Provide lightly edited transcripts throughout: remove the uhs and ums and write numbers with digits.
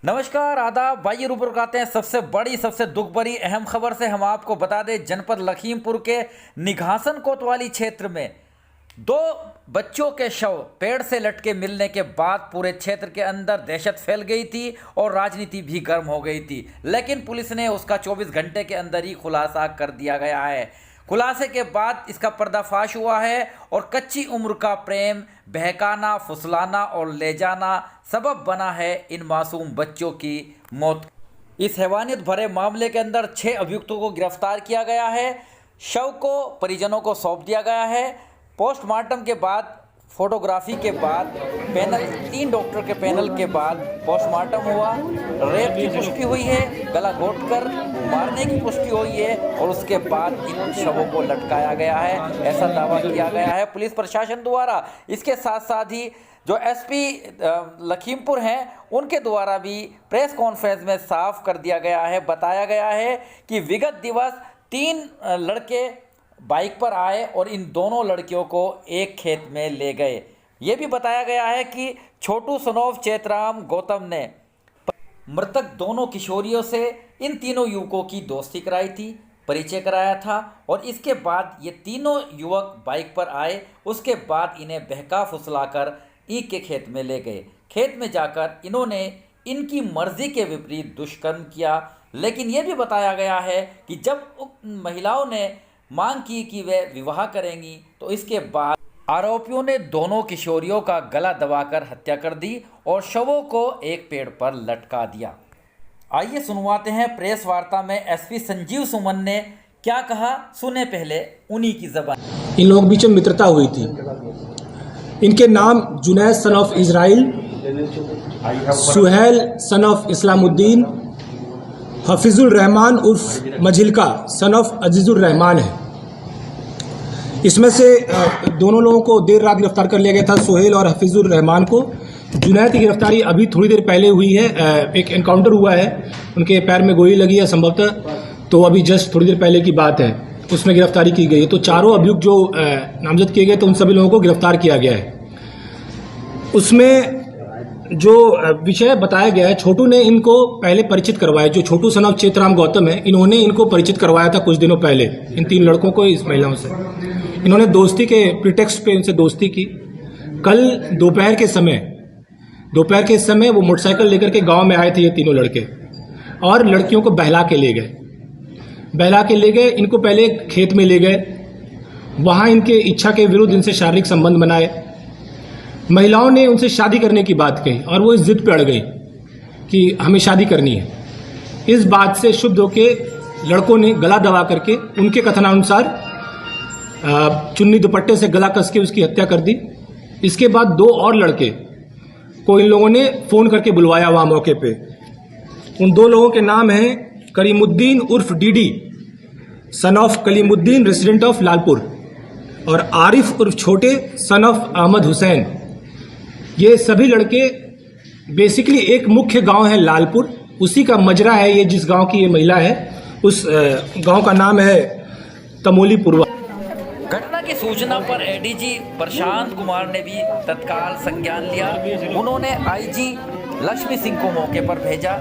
नमस्कार आदाब। आइए रूबरू कराते हैं सबसे बड़ी सबसे दुख भरी अहम खबर से। हम आपको बता दें, जनपद लखीमपुर के निघासन कोतवाली क्षेत्र में दो बच्चों के शव पेड़ से लटके मिलने के बाद पूरे क्षेत्र के अंदर दहशत फैल गई थी और राजनीति भी गर्म हो गई थी। लेकिन पुलिस ने उसका 24 घंटे के अंदर ही खुलासा कर दिया गया है। खुलासे के बाद इसका पर्दाफाश हुआ है और कच्ची उम्र का प्रेम बहकाना, फुसलाना और ले जाना सबब बना है इन मासूम बच्चों की मौत। इस हैवानियत भरे मामले के अंदर 6 अभियुक्तों को गिरफ्तार किया गया है। शव को परिजनों को सौंप दिया गया है। पोस्टमार्टम के बाद, फोटोग्राफी के बाद, पैनल 3 डॉक्टर के पैनल के बाद पोस्टमार्टम हुआ। रेप की पुष्टि हुई है, गला घोंटकर मारने की पुष्टि हुई है और उसके बाद इन शवों को लटकाया गया है, ऐसा दावा किया गया है पुलिस प्रशासन द्वारा। इसके साथ साथ ही जो एसपी लखीमपुर हैं उनके द्वारा भी प्रेस कॉन्फ्रेंस में साफ कर दिया गया है, बताया गया है कि विगत दिवस 3 लड़के बाइक पर आए और इन दोनों लड़कियों को एक खेत में ले गए। ये भी बताया गया है कि छोटू सनोफ चेतराम गौतम ने मृतक दोनों किशोरियों से इन तीनों युवकों की दोस्ती कराई थी, परिचय कराया था और इसके बाद ये तीनों युवक बाइक पर आए। उसके बाद इन्हें बहका फुसलाकर ईख के खेत में ले गए। खेत में जाकर इन्होंने इनकी मर्जी के विपरीत दुष्कर्म किया। लेकिन यह भी बताया गया है कि जब महिलाओं ने मांग की कि वे विवाह करेंगी तो इसके बाद आरोपियों ने दोनों किशोरियों का गला दबाकर हत्या कर दी और शवों को एक पेड़ पर लटका दिया। आइए सुनवाते हैं प्रेस वार्ता में एसपी संजीव सुमन ने क्या कहा, सुने पहले उन्हीं की ज़बान। इन लोगों के बीच में मित्रता हुई थी। इनके नाम Junaid son of Israil, Suhail son of Islamuddin, Hafizul Rahman उर्फ मझिलका सन ऑफ अजीजुर रहमान है। इसमें से दोनों लोगों को देर रात गिरफ्तार कर लिया गया था, सुहेल और हफीजुर रहमान को। जुनैद की गिरफ्तारी अभी थोड़ी देर पहले हुई है। एक एनकाउंटर हुआ है, उनके पैर में गोली लगी है संभवतः, तो अभी जस्ट थोड़ी देर पहले की बात है, उसमें गिरफ्तारी की गई है। तो चारों अभियुक्त जो नामजद किए गए तो उन सभी लोगों को गिरफ्तार किया गया है। उसमें जो विषय बताया गया है, छोटू ने इनको पहले परिचित करवाया। जो छोटू सन ऑफ चेतराम गौतम है, इन्होंने इनको परिचित करवाया था कुछ दिनों पहले इन 3 लड़कों को, इस महिलाओं से। इन्होंने दोस्ती के प्रिटेक्स्ट पे इनसे दोस्ती की। कल दोपहर के समय वो मोटरसाइकिल लेकर के गांव में आए थे ये तीनों लड़के और लड़कियों को बहला के ले गए। इनको पहले खेत में ले गए, वहां इनके इच्छा के विरुद्ध इनसे शारीरिक संबंध बनाए। महिलाओं ने उनसे शादी करने की बात कही और वो इस जिद पे अड़ गई कि हमें शादी करनी है। इस बात से शुद्ध होकर लड़कों ने गला दबा करके, उनके कथनानुसार चुन्नी दुपट्टे से गला कस के उसकी हत्या कर दी। इसके बाद 2 और लड़के को इन लोगों ने फोन करके बुलवाया वहां मौके पे। उन 2 लोगों के नाम हैं करीमुद्दीन उर्फ DD son of Kalimuddin resident of Lalpur और आरिफ उर्फ छोटे सन ऑफ अहमद हुसैन। ये सभी लड़के बेसिकली एक मुख्य गांव है लालपुर, उसी का मजरा है ये, जिस गांव की ये महिला है उस गांव का नाम है तमोली पूर्वा। घटना की सूचना पर एडीजी प्रशांत कुमार ने भी तत्काल संज्ञान लिया। उन्होंने आईजी लक्ष्मी सिंह को मौके पर भेजा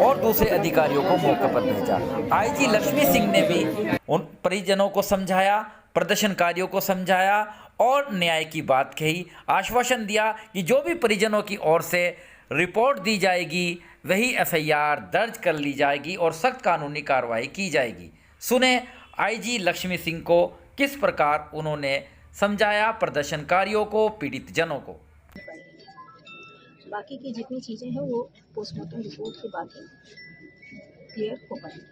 और दूसरे अधिकारियों को मौके पर भेजा। आईजी लक्ष्मी सिंह ने भी उन परिजनों को समझाया, प्रदर्शनकारियों को समझाया और न्याय की बात कही। आश्वासन दिया कि जो भी परिजनों की ओर से रिपोर्ट दी जाएगी वही एफआईआर दर्ज कर ली जाएगी और सख्त कानूनी कार्रवाई की जाएगी। सुने आईजी लक्ष्मी सिंह को किस प्रकार उन्होंने समझाया प्रदर्शनकारियों को, पीड़ित जनों को। बाकी की जितनी चीज़ें हैं वो पोस्टमार्टम रिपोर्ट के बाद ही क्लियर हो पाएंगी।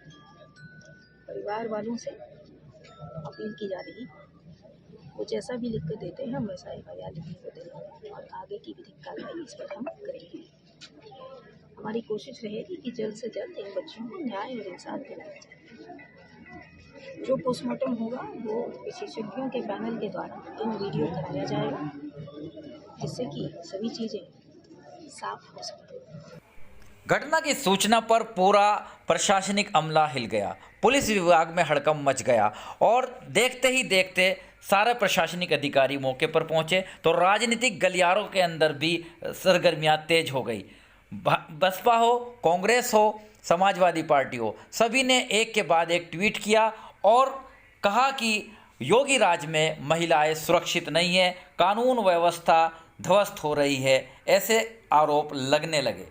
परिवार वालों से अपील की जा रही, वो जैसा भी लिख कर देते हैं हम वैसा एफआईआर लिखने को देंगे और आगे की विधिक कार्रवाई इस पर हम करेंगे। हमारी कोशिश रहेगी कि जल्द से जल्द इन बच्चों को न्याय और इंसाफ दिलाया जाए। जो पोस्टमार्टम होगा वो विशेषज्ञों के पैनल के द्वारा इन वीडियो कराया जाएगा, जिससे कि सभी चीज़ें साफ हो सकें। घटना की सूचना पर पूरा प्रशासनिक अमला हिल गया। पुलिस विभाग में हड़कंप मच गया और देखते ही देखते सारे प्रशासनिक अधिकारी मौके पर पहुंचे तो राजनीतिक गलियारों के अंदर भी सरगर्मियां तेज हो गई। बसपा हो, कांग्रेस हो, समाजवादी पार्टी हो, सभी ने एक के बाद एक ट्वीट किया और कहा कि योगी राज में महिलाएं सुरक्षित नहीं है, कानून व्यवस्था ध्वस्त हो रही है, ऐसे आरोप लगने लगे।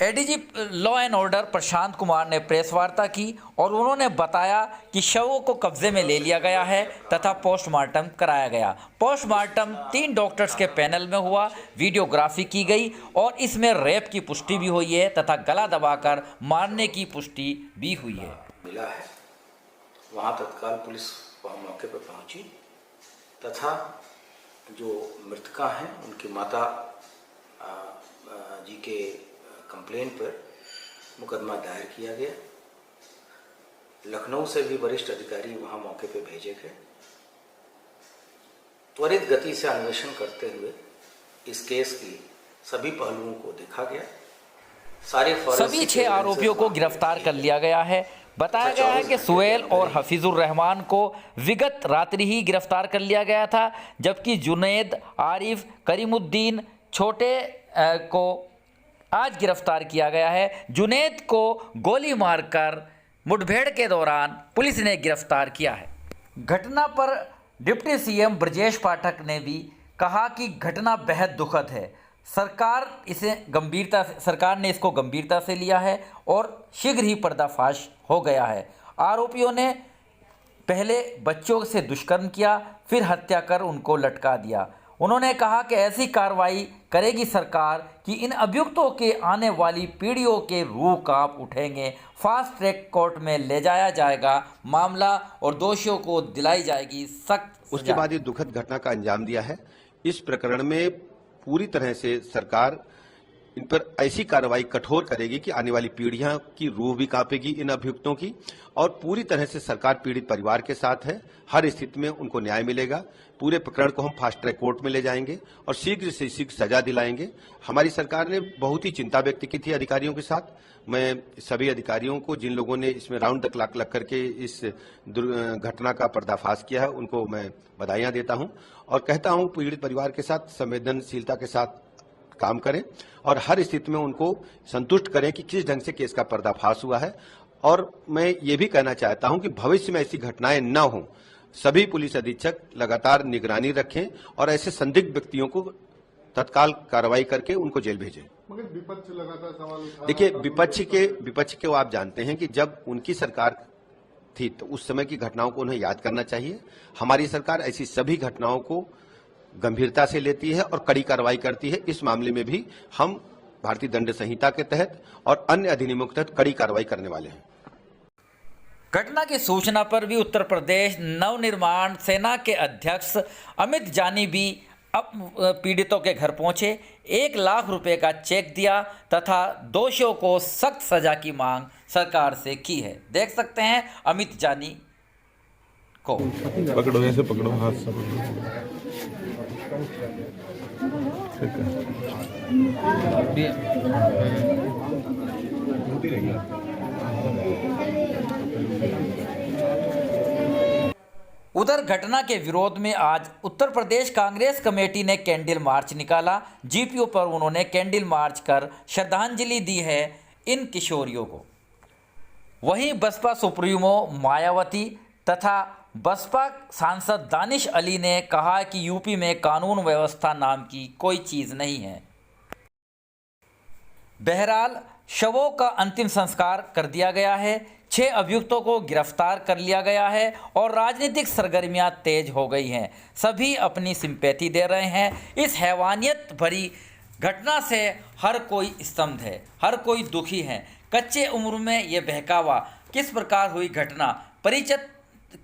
ADG law and order Prashant Kumar ने प्रेस वार्ता की और उन्होंने बताया कि शवों को कब्जे में ले लिया गया है तथा पोस्टमार्टम कराया गया। पोस्टमार्टम 3 डॉक्टर्स के पैनल में हुआ, वीडियोग्राफी की गई और इसमें रेप की पुष्टि भी हुई है तथा गला दबाकर मारने की पुष्टि भी हुई है। मिला है, वहाँ तत्काल पुलिस वहाँ मौके पर पहुंची तथा जो मृतका हैं उनकी माता जी के कंप्लेंट पर मुकदमा दायर किया गया। लखनऊ से भी वरिष्ठ अधिकारी वहां मौके पर भेजे गए। त्वरित गति से अन्वेषण करते हुए इस केस की सभी पहलुओं को देखा गया। सभी 6 आरोपियों को गिरफ्तार कर लिया गया है। बताया गया है कि सुहेल और हफीजुर रहमान को विगत रात्रि ही गिरफ्तार कर लिया गया था, जबकि जुनैद, आरिफ, करीमुद्दीन, छोटे को आज गिरफ्तार किया गया है। जुनैद को गोली मारकर मुठभेड़ के दौरान पुलिस ने गिरफ्तार किया है। घटना पर डिप्टी सीएम ब्रजेश पाठक ने भी कहा कि घटना बेहद दुखद है। सरकार ने इसको गंभीरता से लिया है और शीघ्र ही पर्दाफाश हो गया है। आरोपियों ने पहले बच्चों से दुष्कर्म किया, फिर हत्या कर उनको लटका दिया। उन्होंने कहा कि ऐसी कार्रवाई करेगी सरकार कि इन अभियुक्तों के आने वाली पीढ़ियों के रूह कांप उठेंगे। फास्ट ट्रैक कोर्ट में ले जाया जाएगा मामला और दोषियों को दिलाई जाएगी सख्त सजा। उसके बाद ये दुखद घटना का अंजाम दिया है। इस प्रकरण में पूरी तरह से सरकार इन पर ऐसी कार्रवाई कठोर करेगी कि आने वाली पीढ़ियां की रूह भी कांपेगी इन अभियुक्तों की, और पूरी तरह से सरकार पीड़ित परिवार के साथ है। हर स्थिति में उनको न्याय मिलेगा। पूरे प्रकरण को हम फास्ट ट्रैक कोर्ट में ले जाएंगे और शीघ्र से शीघ्र सजा दिलाएंगे। हमारी सरकार ने बहुत ही चिंता व्यक्त की थी अधिकारियों के साथ। मैं सभी अधिकारियों को, जिन लोगों ने इसमें राउंड द क्लॉक लग करके इस घटना का पर्दाफाश किया है, उनको मैं बधाइयां देता हूं और कहता हूं पीड़ित परिवार के साथ संवेदनशीलता के साथ काम करें और हर स्थिति में उनको संतुष्ट करें कि किस ढंग से केस का पर्दाफाश हुआ है। और मैं ये भी कहना चाहता हूं कि भविष्य में ऐसी घटनाएं न हों। सभी पुलिस अधीक्षक लगातार निगरानी रखें और ऐसे संदिग्ध व्यक्तियों को तत्काल कार्रवाई करके उनको जेल भेजें। मगर विपक्ष लगातार सवाल देखिए, विपक्ष के वो आप जानते हैं कि जब उनकी सरकार थी तो उस समय की घटनाओं को उन्हें याद करना चाहिए। हमारी सरकार ऐसी सभी घटनाओं को गंभीरता से लेती है और कड़ी कार्रवाई करती है। इस मामले में भी हम भारतीय दंड संहिता के तहत और अन्य अधिनियमों के तहत कड़ी कार्रवाई करने वाले हैं। घटना की सूचना पर भी उत्तर प्रदेश नवनिर्माण सेना के अध्यक्ष अमित जानी भी अब पीड़ितों के घर पहुंचे, 1 लाख रुपए का चेक दिया तथा दोषियों को सख्त सजा की मांग सरकार से की है। देख सकते हैं अमित जानी को। पकड़ो, ऐसे पकड़ो, हाथ से पकड़ो। उधर घटना के विरोध में आज उत्तर प्रदेश कांग्रेस कमेटी ने कैंडल मार्च निकाला। जीपीओ पर उन्होंने कैंडल मार्च कर श्रद्धांजलि दी है इन किशोरियों को। वहीं बसपा सुप्रीमो मायावती तथा बसपा सांसद दानिश अली ने कहा कि यूपी में कानून व्यवस्था नाम की कोई चीज़ नहीं है। बहरहाल शवों का अंतिम संस्कार कर दिया गया है, 6 अभियुक्तों को गिरफ्तार कर लिया गया है और राजनीतिक सरगर्मियां तेज हो गई हैं। सभी अपनी सिंपैथी दे रहे हैं। इस हैवानियत भरी घटना से हर कोई स्तब्ध है, हर कोई दुखी है। कच्चे उम्र में ये बहकावा, किस प्रकार हुई घटना,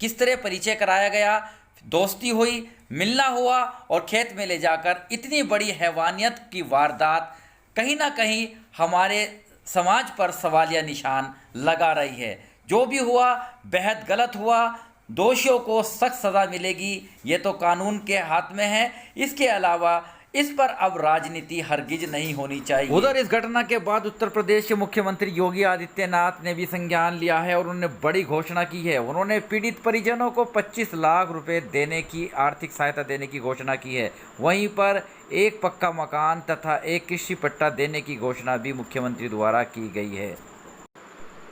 किस तरह परिचय कराया गया, दोस्ती हुई, मिलना हुआ और खेत में ले जाकर इतनी बड़ी हैवानियत की वारदात कहीं ना कहीं हमारे समाज पर सवालिया निशान लगा रही है। जो भी हुआ बेहद गलत हुआ। दोषियों को सख्त सज़ा मिलेगी, ये तो कानून के हाथ में है। इसके अलावा इस पर अब राजनीति हरगिज नहीं होनी चाहिए। उधर इस घटना के बाद उत्तर प्रदेश के मुख्यमंत्री योगी आदित्यनाथ ने भी संज्ञान लिया है और उन्होंने बड़ी घोषणा की है। उन्होंने पीड़ित परिजनों को 25 लाख रुपए देने की आर्थिक सहायता देने की घोषणा की है। वहीं पर एक पक्का मकान तथा एक कृषि पट्टा देने की घोषणा भी मुख्यमंत्री द्वारा की गई है।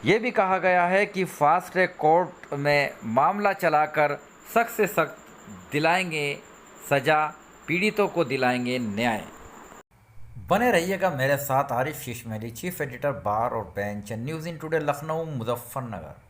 ये भी कहा गया है कि फास्ट ट्रैक कोर्ट में मामला चलाकर सख्त से सख्त दिलाएंगे सजा, पीड़ितों को दिलाएंगे न्याय। बने रहिएगा मेरे साथ। आरिफ शीश मेरी, चीफ एडिटर बार और bench, news in today Lucknow Muzaffarnagar.